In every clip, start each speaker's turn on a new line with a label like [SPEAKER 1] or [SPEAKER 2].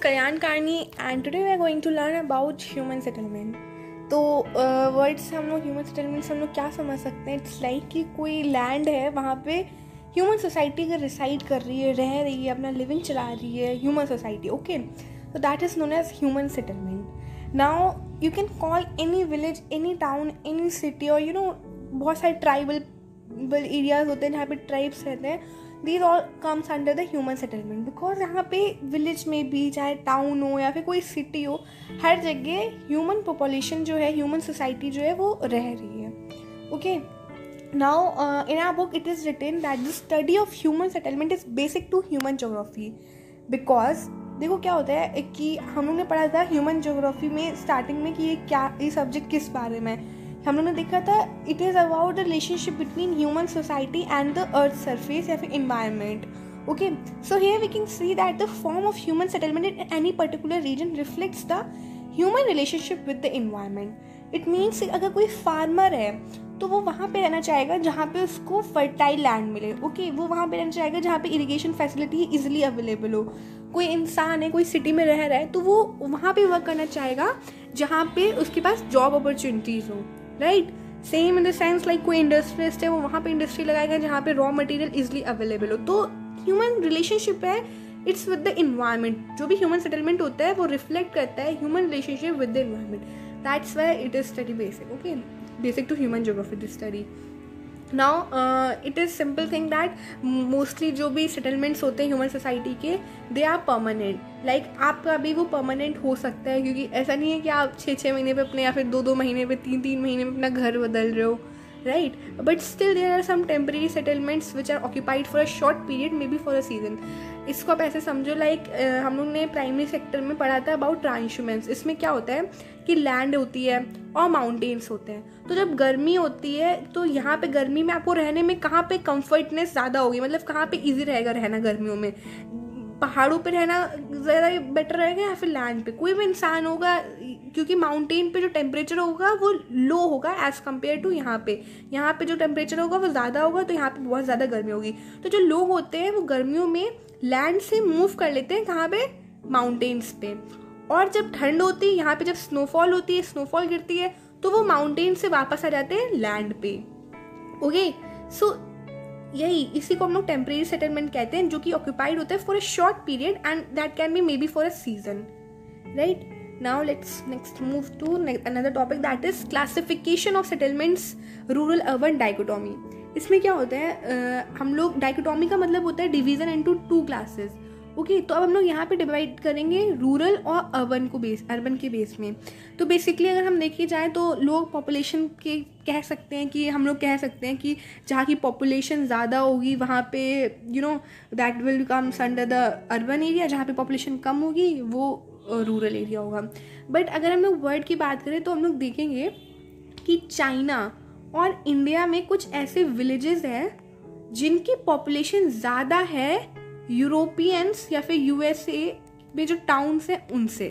[SPEAKER 1] Kayan Karni and today we are going to learn about human settlement. तो word से हम लोग human settlement से हम लोग क्या समझ सकते हैं? इट्स लाइक कि कोई लैंड है, वहाँ पे ह्यूमन सोसाइटी अगर रिसाइड कर रही है, रह रही है, अपना लिविंग चला रही है, ह्यूमन सोसाइटी, ओके, तो that is known as human settlement. Now you can call any village, any town, any city और बहुत सारे ट्राइबल एरियाज होते हैं जहाँ पे ट्राइब्स रहते हैं. These all comes under the human settlement because यहाँ पे विलेज में भी, चाहे टाउन हो या फिर कोई सिटी हो, हर जगह ह्यूमन पॉपुलेशन जो है, ह्यूमन सोसाइटी जो है वो रह रही है. Okay, now in our book it is written that the study of human settlement is basic to human geography. Because देखो क्या होता है कि हम लोग ने पढ़ा था ह्यूमन ज्योग्राफी में स्टार्टिंग में कि ये सब्जेक्ट किस बारे में. हम लोग ने देखा था it is about the relationship between human society and the earth surface या फिर environment. Okay, so here we can see that the form of human settlement in any particular region reflects the human relationship with the environment. It means अगर कोई farmer है तो वो वहाँ पे रहना चाहेगा जहाँ पे उसको फर्टाइल लैंड मिले. ओके, वो वहाँ पे रहना चाहेगा जहाँ पे इरिगेशन फैसिलिटी इजीली अवेलेबल हो. कोई इंसान है, कोई सिटी में रह रहा है, तो वो वहाँ पे वर्क करना चाहेगा जहाँ पे उसके पास जॉब अपॉर्चुनिटीज़ हो. Right, same in the sense like कोई इंडस्ट्रियलिस्ट है, वो वहाँ पे इंडस्ट्री लगाएगा जहाँ पे रॉ मटेरियल इजीली अवेलेबल हो. तो ह्यूमन रिलेशनशिप है, इट्स विद द इन्वायरमेंट. जो भी ह्यूमन सेटलमेंट होता है वो रिफ्लेक्ट करता है human relationship with the environment. That's why it is study basic. Okay, basic to human geography this study. Now it is simple thing that mostly जो भी settlements होते हैं ह्यूमन सोसाइटी के, दे आर परमानेंट. लाइक आपका भी वो permanent हो सकता है, क्योंकि ऐसा नहीं है कि आप 6-6 महीने पे अपने या फिर 2-2 महीने पे, 3-3 महीने में अपना घर बदल रहे हो. Right, but still there are some temporary settlements which are occupied for a short period, maybe for a season. इसको आप ऐसे समझो लाइक हम लोग ने प्राइमरी सेक्टर में पढ़ा था अबाउट ट्रांसह्यूमेंस. इसमें क्या होता है कि लैंड होती है और माउंटेन्स होते हैं. तो जब गर्मी होती है तो यहाँ पे गर्मी में आपको रहने में कहाँ पे कंफर्टनेस ज़्यादा होगी, मतलब कहाँ पे इजी रहेगा रहना गर्मियों में? पहाड़ों पे रहना ज़्यादा बेटर रहेगा या फिर लैंड पे? कोई भी इंसान होगा, क्योंकि माउंटेन पे जो टेम्परेचर होगा वो लो होगा एज़ कम्पेयर टू यहाँ पे. यहाँ पे जो टेम्परेचर होगा वो ज़्यादा होगा, तो यहाँ पे बहुत ज़्यादा गर्मी होगी. तो जो लोग होते हैं वो गर्मियों में लैंड से मूव कर लेते हैं कहाँ पे? माउंटेन्स पे. और जब ठंड होती है, यहाँ पे जब स्नोफॉल होती है, स्नोफॉल गिरती है, तो वो माउंटेन से वापस आ जाते हैं लैंड पे. ओके, सो यही इसी को हम लोग टेम्परेरी सेटलमेंट कहते हैं, जो कि ऑक्यूपाइड होता है for a short period and that can be maybe for a season. Right, now let's next move to another topic that is classification of settlements, rural urban dichotomy. इसमें क्या होता है, हम लोग डाइकोटोमी का मतलब होता है डिवीजन इनटू 2 क्लासेस. ओके, तो अब हम लोग यहाँ पे डिवाइड करेंगे रूरल और अर्बन के बेस में. तो बेसिकली अगर हम देखे जाए तो लोग पॉपुलेशन के कह सकते हैं कि हम लोग कह सकते हैं कि जहाँ की पॉपुलेशन ज़्यादा होगी वहाँ पे that will comes under the urban area. जहाँ पे पॉपुलेशन कम होगी वो रूरल एरिया होगा. बट अगर हम लोग वर्ड की बात करें तो हम लोग देखेंगे कि चाइना और इंडिया में कुछ ऐसे विलेजेस हैं जिनकी पॉपुलेशन ज़्यादा है यूरोपियंस या फिर यूएसए में जो टाउन्स हैं उनसे.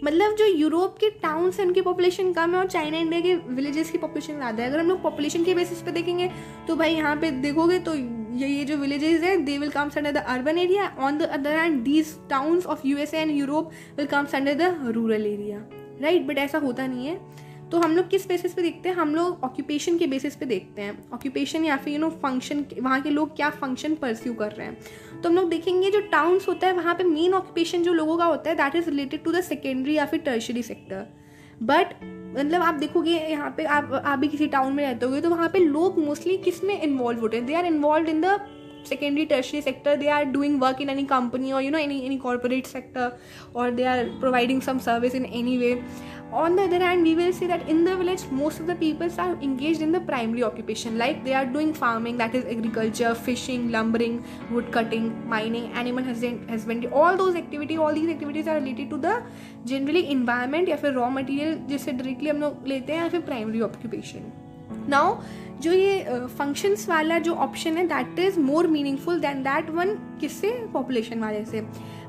[SPEAKER 1] मतलब जो यूरोप के टाउन्स हैं उनकी पॉपुलेशन कम है और चाइना इंडिया के विलेजेस की पॉपुलेशन ज़्यादा है. अगर हम लोग पॉपुलेशन के बेसिस पे देखेंगे तो भाई यहाँ पे देखोगे तो ये जो विलेजेस हैं they will comes under the urban area. On the other hand these towns of USA and Europe will comes under the rural area. Right, but ऐसा होता नहीं है. तो हम लोग किस बेसिस पे देखते हैं? हम लोग ऑक्यूपेशन के बेसिस पे देखते हैं. ऑक्यूपेशन या फिर फंक्शन, वहाँ के लोग क्या फंक्शन परस्यू कर रहे हैं. तो हम लोग देखेंगे जो टाउन्स होता है वहाँ पे मेन ऑक्यूपेशन जो लोगों का होता है that is related to the secondary या फिर टर्शरी सेक्टर. बट मतलब आप देखोगे यहाँ पे आप भी किसी टाउन में रहते होगे तो वहाँ पे लोग मोस्टली किस में इन्वॉल्व होते हैं? They are involve in the secondary tertiary sector. They are doing work in any company or any corporate sector, or they are providing some service in any way. On the other hand, we will see that in the village most of the people are engaged in the primary occupation, like they are doing farming, that is agriculture, fishing, lumbering, wood cutting, mining, animal husbandry. All these activities are related to the generally environment या फिर raw material जिससे directly हम लोग लेते हैं या फिर primary occupation. Now जो ये फंक्शंस वाला जो ऑप्शन है that is more meaningful than that one, किससे? पॉपुलेशन वाले से.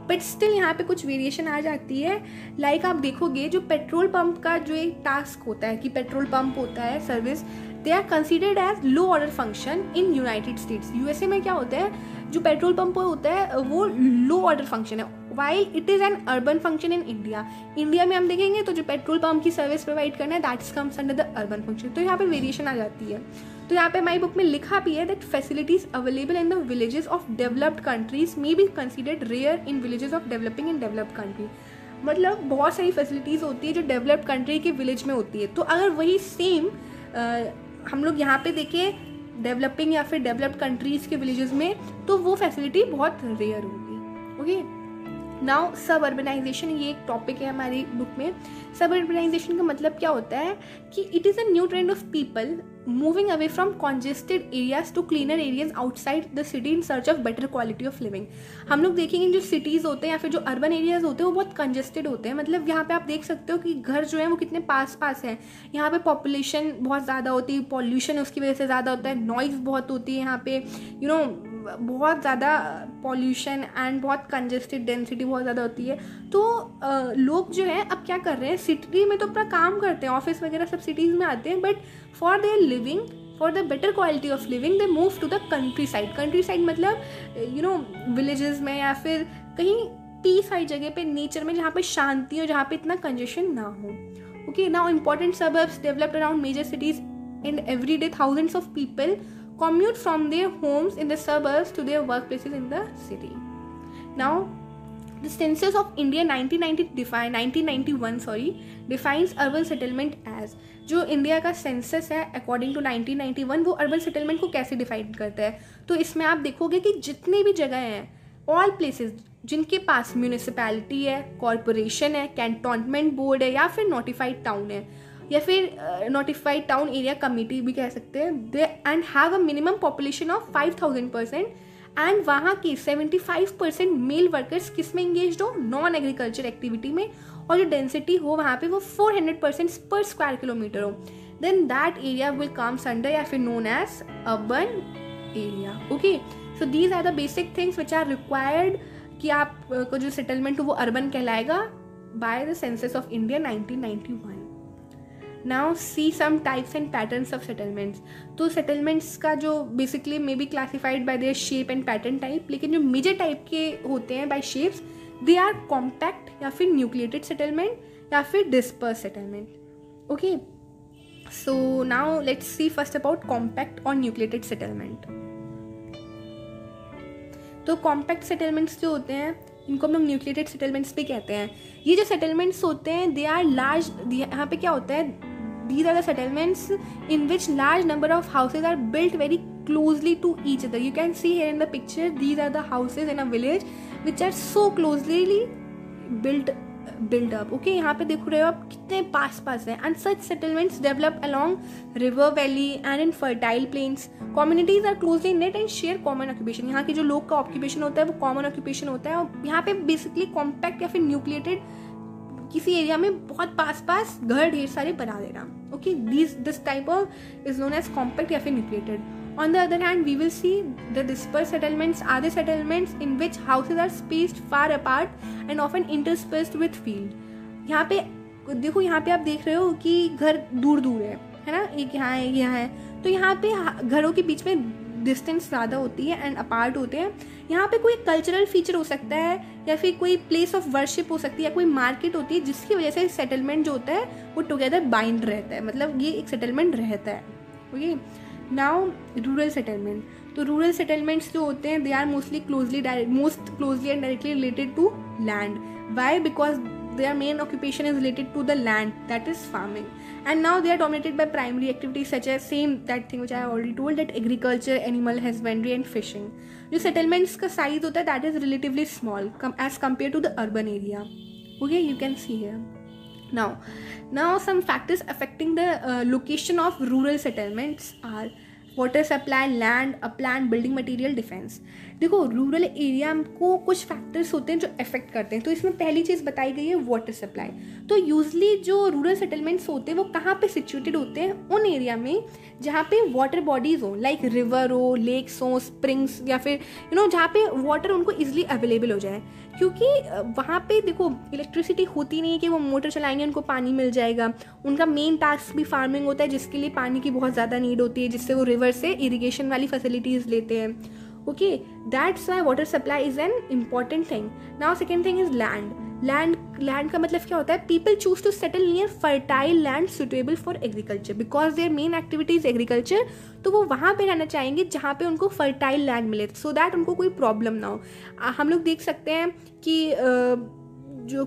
[SPEAKER 1] बट स्टिल यहाँ पे कुछ वेरिएशन आ जाती है. लाइक आप देखोगे जो पेट्रोल पंप का जो एक टास्क होता है कि पेट्रोल पंप होता है service, they are considered as low order function in United States. USA में क्या होता है, जो पेट्रोल पंप होता है वो लो ऑर्डर फंक्शन है. While it is an urban function in India. India में हम देखेंगे तो जो पेट्रोल पंप की सर्विस प्रोवाइड करना है that's comes under the urban function. तो यहाँ पे वेरिएशन आ जाती है. तो यहाँ पे हमारी बुक में लिखा भी है that facilities available in the villages of developed countries may be considered rare in villages of developing in developed country. मतलब बहुत सारी फैसिलिटीज़ होती है जो डेवलप्ड कंट्री के विलेज में होती है. तो अगर वही सेम हम लोग यहाँ पे देखें डेवलपिंग या फिर डेवलप्ड कंट्रीज़ के विलेजेस में, तो वो फैसिलिटी बहुत रेयर होगी. ओके, नाउ सब अर्बनाइजेशन, ये एक टॉपिक है हमारी बुक में. सब अर्बनाइजेशन का मतलब क्या होता है कि it is a new trend of people moving away from congested areas to cleaner areas outside the city in search of better quality of living. हम लोग देखेंगे जो सिटीज़ होते हैं या फिर जो अर्बन एरियाज होते हैं वो बहुत कंजेस्टेड होते हैं. मतलब यहाँ पे आप देख सकते हो कि घर जो है वो कितने पास पास हैं. यहाँ पे पॉपुलेशन बहुत ज़्यादा होती है, पॉल्यूशन उसकी वजह से ज़्यादा होता है, नॉइज़ बहुत होती है यहाँ पे, बहुत ज़्यादा पॉल्यूशन एंड बहुत कंजेस्टेड, डेंसिटी बहुत ज़्यादा होती है. तो लोग जो है अब क्या कर रहे हैं, सिटी में तो अपना काम करते हैं, ऑफिस वगैरह सब सिटीज़ में आते हैं, but for their living, for the better quality of living they move to the countryside. Countryside मतलब विलेजेस में या फिर कहीं पीस वाली जगह पे, नेचर में, जहाँ पे शांति हो, जहाँ पे इतना कंजेशन ना हो. Okay, now important suburbs developed around major cities and every day thousands of people commute from their homes in the suburbs to their workplaces in the city. Now, the Census of India 1991 defines urban settlement as, जो India का census है according to 1991 वो urban settlement को कैसे define करता है. तो इसमें आप देखोगे कि जितनी भी जगह हैं, ऑल प्लेसेस जिनके पास म्यूनिसिपैलिटी है, कॉरपोरेशन है, कैंटोनमेंट बोर्ड है या फिर नोटिफाइड टाउन है या फिर नोटिफाइड टाउन एरिया कमेटी भी कह सकते हैं, they and have a minimum population of 5000% and वहाँ की 75% मेल वर्कर्स किस में इंगेज हो, नॉन एग्रीकल्चर एक्टिविटी में, और जो डेंसिटी हो वहाँ पे वो 400% पर स्क्वायर किलोमीटर हो, then that area will comes under या फिर known as urban area. Okay, so these are the basic things which are required कि आप को जो सेटलमेंट हो वो अर्बन कहलाएगा by the census of India 1991. Now see some types and patterns of settlements. तो settlements का जो basically may be classified by their shape and pattern type, लेकिन जो major type के होते हैं by shapes, they are compact या फिर nucleated settlement या फिर dispersed settlement. Okay, so now let's see first about compact or nucleated settlement. तो compact settlements जो होते हैं इनको हम लोग न्यूक्लिएटेड सेटलमेंट्स भी कहते हैं. ये जो सेटलमेंट्स होते हैं दे आर लार्ज, यहाँ पे क्या होता है, these are the settlements in which large number of houses are built very closely to each other. You can see here in the picture, these are the houses in a village which are so closely built up. Okay, यहाँ पे देख रहे हो आप कितने पास पास हैं. And such settlements develop along river valley and in fertile plains. Communities are closely knit and share common occupation. यहाँ की जो लोग का ऑक्यूपेशन होता है वो कॉमन ऑक्यूपेशन होता है, और यहाँ पे बेसिकली कॉम्पैक्ट या फिर न्यूक्लिएटेड किसी एरिया में बहुत पास पास घर ढेर सारे बना देना. Okay, this type of is known as compact या फिर nucleated. On the other hand, we will see the dispersed settlements are the settlements in which houses are spaced far apart and often interspersed with field. यहाँ पे देखो, यहाँ पे आप देख रहे हो कि घर दूर दूर है ना, एक यहाँ है, यहाँ है. तो यहाँ पे घरों के बीच में डिस्टेंस ज़्यादा होती है एंड अपार्ट होते हैं. यहाँ पे कोई कल्चरल फीचर हो सकता है या फिर कोई प्लेस ऑफ वर्शिप हो सकती है या कोई मार्केट होती है जिसकी वजह से सेटलमेंट जो होता है वो टुगेदर बाइंड रहता है, मतलब ये एक सेटलमेंट रहता है. Okay, now rural settlement. तो रूरल सेटलमेंट्स जो होते हैं they are most closely and directly related to land. Why? Because their main occupation is related to the land, that is farming, and now they are dominated by primary activities such as that thing which I have already told, that agriculture, animal husbandry and fishing. जो settlements का size होता है that is relatively small as compared to the urban area. Okay, you can see here. Now some factors affecting the location of rural settlements are water supply, land, upland, building material, defence. देखो, rural area को कुछ factors होते हैं जो affect करते हैं. तो इसमें पहली चीज़ बताई गई है वाटर सप्लाई. तो यूजली जो रूरल सेटलमेंट्स होते हैं वो कहाँ पे सिचुएटेड होते हैं, उन एरिया में जहाँ पे वाटर बॉडीज़ हो, लाइक रिवर हो, लेक्स हो, स्प्रिंग्स, या फिर जहाँ पे वाटर उनको ईजिली अवेलेबल हो जाए. क्योंकि वहाँ पे देखो इलेक्ट्रिसिटी होती नहीं है कि वो मोटर चलाएंगे उनको पानी मिल जाएगा. उनका मेन टास्क भी फार्मिंग होता है जिसके लिए पानी की बहुत ज़्यादा नीड होती है, जिससे वो रिवर से इरिगेशन वाली फैसिलिटीज़ लेते हैं. Okay, that's why water supply is an important thing. Now second thing is land का मतलब क्या होता है? People choose to settle near fertile land suitable for agriculture because their main activity is agriculture. तो वो वहाँ पे रहना चाहेंगे जहाँ पे उनको fertile land मिले, so that उनको कोई problem ना हो. हम लोग देख सकते हैं कि जो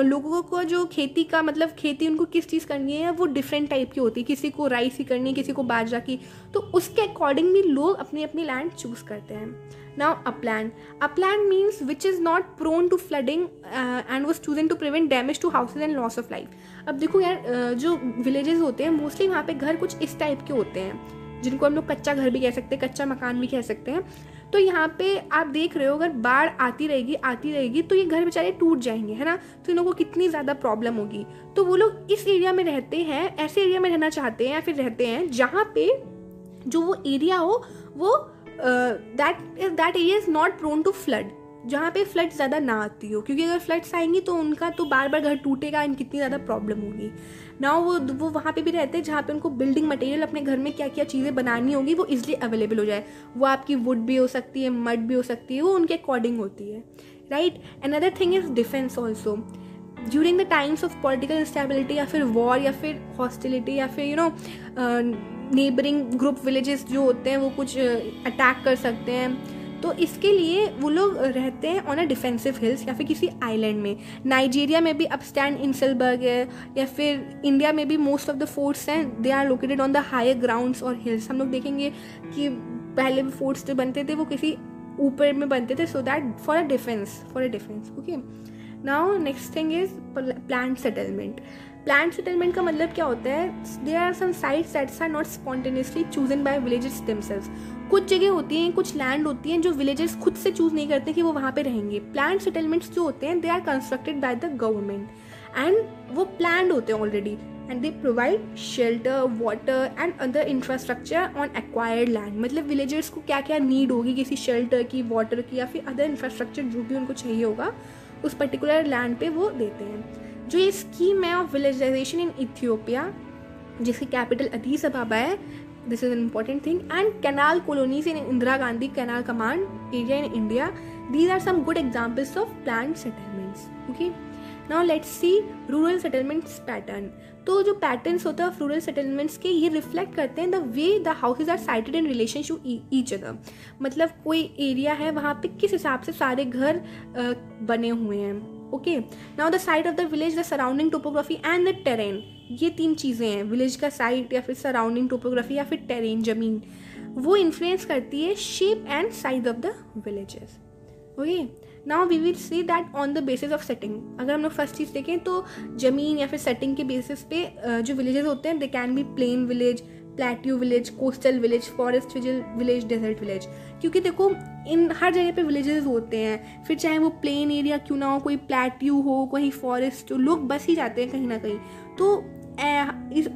[SPEAKER 1] लोगों को जो खेती का मतलब खेती उनको किस चीज़ करनी है वो डिफरेंट टाइप की होती है. किसी को राइस की करनी है, किसी को बाजरा की, तो उसके अकॉर्डिंग भी लोग अपनी अपनी लैंड चूज़ करते हैं. Now upland means which is not prone to flooding and was chosen to prevent damage to houses and loss of life. अब देखो यार, जो विलेजेस होते हैं मोस्टली वहाँ पे घर कुछ इस टाइप के होते हैं जिनको हम लोग कच्चा घर भी कह सकते हैं, कच्चा मकान भी कह सकते हैं. तो यहाँ पे आप देख रहे हो अगर बाढ़ आती रहेगी तो ये घर बेचारे टूट जाएंगे, है ना. तो इन लोगों को कितनी ज़्यादा प्रॉब्लम होगी. तो वो लोग इस एरिया में रहते हैं, ऐसे एरिया में रहना चाहते हैं या फिर रहते हैं जहाँ पे जो वो एरिया हो वो that area is not prone to flood, जहाँ पे फ्लड ज़्यादा ना आती हो, क्योंकि अगर फ्लड्स आएंगी तो उनका तो बार बार घर टूटेगा एंड कितनी ज़्यादा प्रॉब्लम होगी ना. वो वहाँ पे भी रहते हैं जहाँ पे उनको बिल्डिंग मटेरियल अपने घर में क्या क्या चीज़ें बनानी होगी वो इजीली अवेलेबल हो जाए. वो आपकी वुड भी हो सकती है, मड भी हो सकती है, वो उनके अकॉर्डिंग होती है, right. Another thing is defence also. During the times of political instability या फिर वॉर या फिर हॉस्टिलिटी या फिर नेबरिंग ग्रुप विलेजेस जो होते हैं वो कुछ अटैक कर सकते हैं, तो इसके लिए वो लोग रहते हैं ऑन अ डिफेंसिव हिल्स या फिर किसी आइलैंड में. नाइजीरिया में भी अपस्टैंड इंसलबर्ग है, या फिर इंडिया में भी मोस्ट ऑफ द फोर्ट्स हैं they are located on the higher grounds और हिल्स. हम लोग देखेंगे कि पहले भी फोर्ट्स जो बनते थे वो किसी ऊपर में बनते थे, so that for a defence. Okay, now next thing is planned settlement. Planned settlement का मतलब क्या होता है? There are some sites that's are not spontaneously chosen by villages themselves. कुछ जगह होती हैं, कुछ लैंड होती हैं जो विलेजेस खुद से चूज नहीं करते कि वो वहाँ पे रहेंगे. प्लान्ड सेटलमेंट्स जो होते हैं they are constructed by the government and वो प्लान्ड होते हैं already, and they provide shelter, water and other infrastructure on acquired land. मतलब विलेजर्स को क्या क्या नीड होगी किसी शेल्टर की, वाटर की या फिर अदर इंफ्रास्ट्रक्चर जो भी उनको चाहिए होगा उस पर्टिकुलर लैंड पे वो देते हैं. जो ये स्कीम है ऑफ विलेजाइजेशन इन इथियोपिया जिसकी कैपिटल अदीस अबाबा है, this is an important thing, and canal colonies in Indira Gandhi Canal Command area in India, these are some good examples of planned settlements. Okay, now let's see rural settlements pattern. तो जो patterns होता है rural settlements के ये reflect करते हैं the way the houses are sited in relation to each other. मतलब कोई एरिया है वहाँ पे किस हिसाब से सारे घर बने हुए हैं. Okay, now the site of the village, the surrounding topography and the terrain. ये तीन चीज़ें हैं, विलेज का साइट या फिर सराउंडिंग टोपोग्राफी या फिर टेरेन जमीन, वो इन्फ्लुएंस करती है shape and size of the villages. Okay, now we will see that on the basis of setting. अगर हम लोग फर्स्ट चीज़ देखें तो जमीन या फिर सेटिंग के बेसिस पे जो विलेजेस होते हैं they can be plain village, plateau village, coastal village, forest village, desert village. क्योंकि देखो इन हर जगह पे विलेजेस होते हैं, फिर चाहे वो प्लेन एरिया क्यों ना हो, कोई प्लेट्यू हो, कहीं फॉरेस्ट हो, लोग बस ही जाते हैं कहीं ना कहीं. तो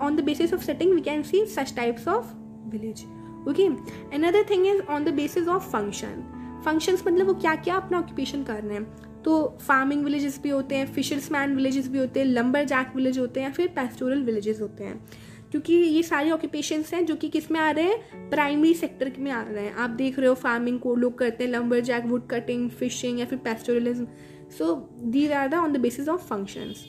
[SPEAKER 1] on the basis of setting we can see such types of village. Okay, another thing is on the basis of functions मतलब वो क्या क्या अपना ऑक्यूपेशन कर रहे हैं. तो फार्मिंग विलेजेस भी होते हैं, फिशर्समैन विलेजेस भी होते हैं, लंबर जैक विलेज होते हैं, फिर पेस्टोरल विलेजेस होते हैं. क्योंकि ये सारे ऑक्यूपेशंस हैं जो कि किस में आ रहे हैं, प्राइमरी सेक्टर में आ रहे हैं. आप देख रहे हो फार्मिंग को लोग करते हैं, lumberjack, wood cutting, fishing या फिर pastoralism. So these are the on the basis of functions.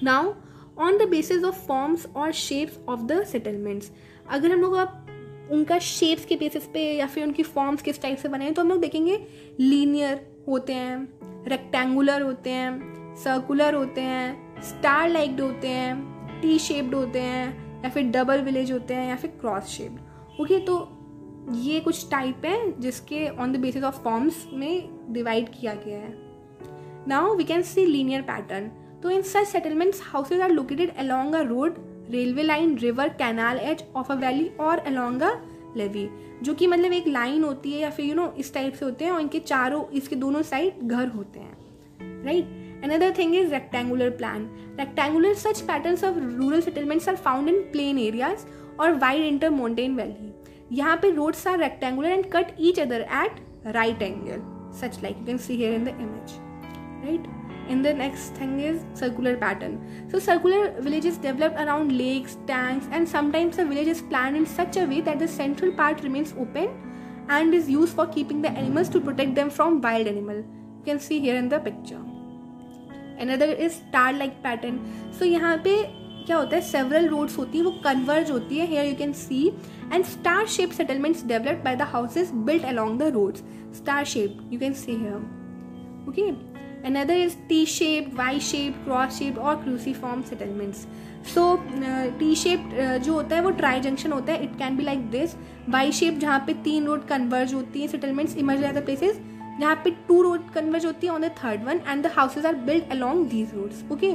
[SPEAKER 1] Now on the basis of forms और शेप्स ऑफ द सेटलमेंट्स. अगर हम लोग आप उनका शेप्स के बेसिस पे या फिर उनकी फॉर्म्स किस टाइप से बने हैं तो हम लोग देखेंगे लीनियर होते हैं, रेक्टेंगुलर होते हैं, सर्कुलर होते हैं, स्टार लाइक्ड होते हैं, टी शेप्ड होते हैं, या फिर डबल विलेज होते हैं, या फिर क्रॉस शेप्ड. ओके, तो ये कुछ टाइप है जिसके on the basis of forms में डिवाइड किया गया है. Now we can see linear pattern. तो in such settlements houses are located along a road, railway line, river, canal edge of a valley और अलोंग अ लेवी. जो कि मतलब एक लाइन होती है या फिर इस टाइप से होते हैं और इनके चारों, इसके दोनों साइड घर होते हैं, right. Another thing is rectangular plan. Rectangular such patterns of rural settlements are found in plain areas or wide inter-mountain valley. यहाँ पे roads are rectangular and cut each other at right angle, such like you can see here in the image, right? And the next thing is circular pattern. So circular villages developed around lakes, tanks, and sometimes the village is planned in such a way that the central part remains open and is used for keeping the animals to protect them from wild animal. You can see here in the picture. Another is star-like pattern. So यहाँ पे क्या होता है, several roads होती है, वो converge होती है. Here you can see, and star-shaped settlements developed by the houses built along the roads. Star-shaped, you can see here. Okay. Another is T-shaped, Y-shaped, cross-shaped और cruciform settlements. So T-shaped जो होता है वो tri junction होता है. It can be like this. Y-shaped जहाँ पे 3 road converge होती हैं, settlements emerge at the places जहाँ पे 2 रोड कन्वर्ज होती है on the third one, and the houses are built along these roads. Okay.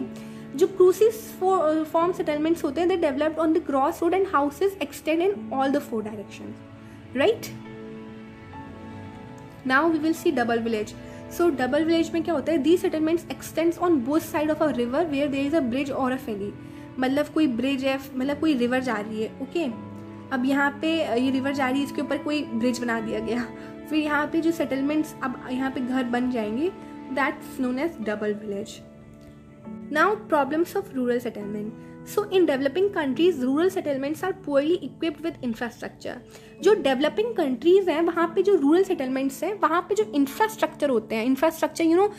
[SPEAKER 1] जो cruciform settlements होते हैं, they developed on the cross road and houses extend in all the 4 directions. Right? Now we will see double village. So double village में क्या होता है, these settlements extends on both side of a river where there is a bridge or a ferry. मतलब कोई bridge है, मतलब कोई river जा रही है. ओके. अब यहाँ पे ये रिवर जा रही है, इसके ऊपर कोई ब्रिज बना दिया गया. फिर यहाँ पे जो सेटलमेंट्स, अब यहाँ पे घर बन जाएंगे, that's known as double village. Now problems of rural settlement. So in developing countries, rural settlements are poorly equipped with infrastructure. जो developing countries हैं वहाँ पे जो rural settlements हैं वहाँ पे जो infrastructure होते हैं, infrastructure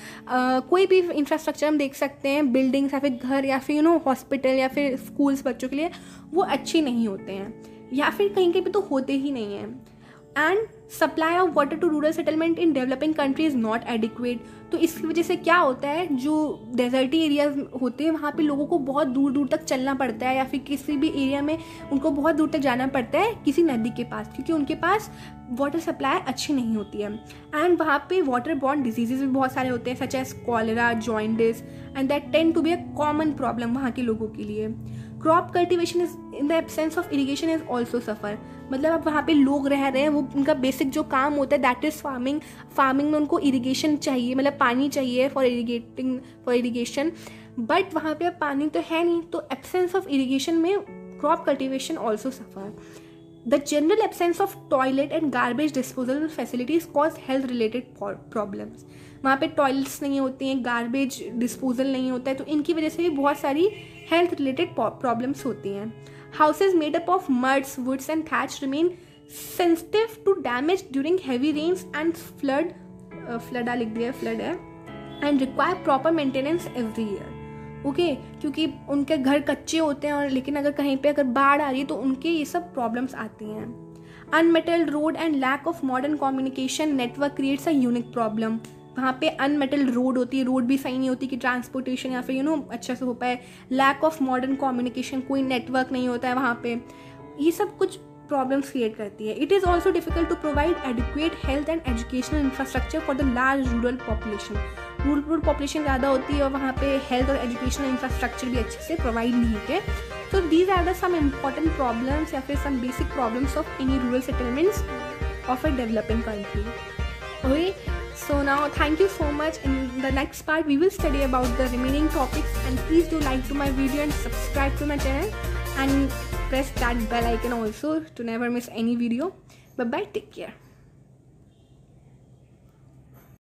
[SPEAKER 1] कोई भी infrastructure हम देख सकते हैं, buildings या फिर घर या फिर hospital या फिर schools बच्चों के लिए, वो अच्छी नहीं होते हैं या फिर कहीं कहीं पे तो होते ही नहीं हैं. And supply of water to rural settlement in developing country is not adequate. तो इसकी वजह से क्या होता है, जो डेजर्टी एरियाज होते हैं वहाँ पे लोगों को बहुत दूर दूर तक चलना पड़ता है, या फिर किसी भी एरिया में उनको बहुत दूर तक जाना पड़ता है किसी नदी के पास, क्योंकि उनके पास वाटर सप्लाई अच्छी नहीं होती है. एंड वहाँ पे वाटर बॉर्न डिजीजेज भी बहुत सारे होते हैं, such as cholera, jaundice, and that tend to be a common problem वहाँ के लोगों के लिए. Crop cultivation is in the absence of irrigation is also suffer. मतलब अब वहाँ पे लोग रह रहे हैं, वो उनका बेसिक जो काम होता है दैट इज़ फार्मिंग. फार्मिंग में उनको इरीगेशन चाहिए, मतलब पानी चाहिए फॉर इरीगेशन, बट वहाँ पे अब पानी तो है नहीं, तो एब्सेंस ऑफ इरीगेशन में crop cultivation also suffer. The general absence of toilet and garbage disposal facilities cause health related problems. वहाँ पे टॉयलेट्स नहीं होती हैं, गार्बेज डिस्पोजल नहीं होता है, तो इनकी वजह से भी बहुत सारी हेल्थ रिलेटेड प्रॉब्लम्स होती हैं. Houses made up of muds, woods and thatch remain sensitive to damage during heavy rains and flood है, and require proper maintenance every year. Okay, क्योंकि उनके घर कच्चे होते हैं, और लेकिन अगर कहीं पे अगर बाढ़ आ रही है तो उनके ये सब प्रॉब्लम्स आती हैं. Unmetalled road and lack of modern communication network creates a unique problem. वहाँ पे अनमेटल्ड रोड होती है, रोड भी सही नहीं होती कि ट्रांसपोर्टेशन या फिर अच्छा से हो पाए. लैक ऑफ मॉडर्न कम्युनिकेशन, कोई नेटवर्क नहीं होता है वहाँ पे. ये सब कुछ प्रॉब्लम्स क्रिएट करती है. It is also difficult to provide adequate health and educational infrastructure for the large rural population. Rural population ज़्यादा होती है और वहाँ पे हेल्थ और एजुकेशनल इंफ्रास्ट्रक्चर भी अच्छे से प्रोवाइड नहीं होते. तो these are the some important problems या फिर some basic problems of any rural settlements of a developing country. Okay, so now thank you so much. In the next part we will study about the remaining topics, and please do like to my video and subscribe to my channel and press that bell icon also to never miss any video. Bye bye, take care.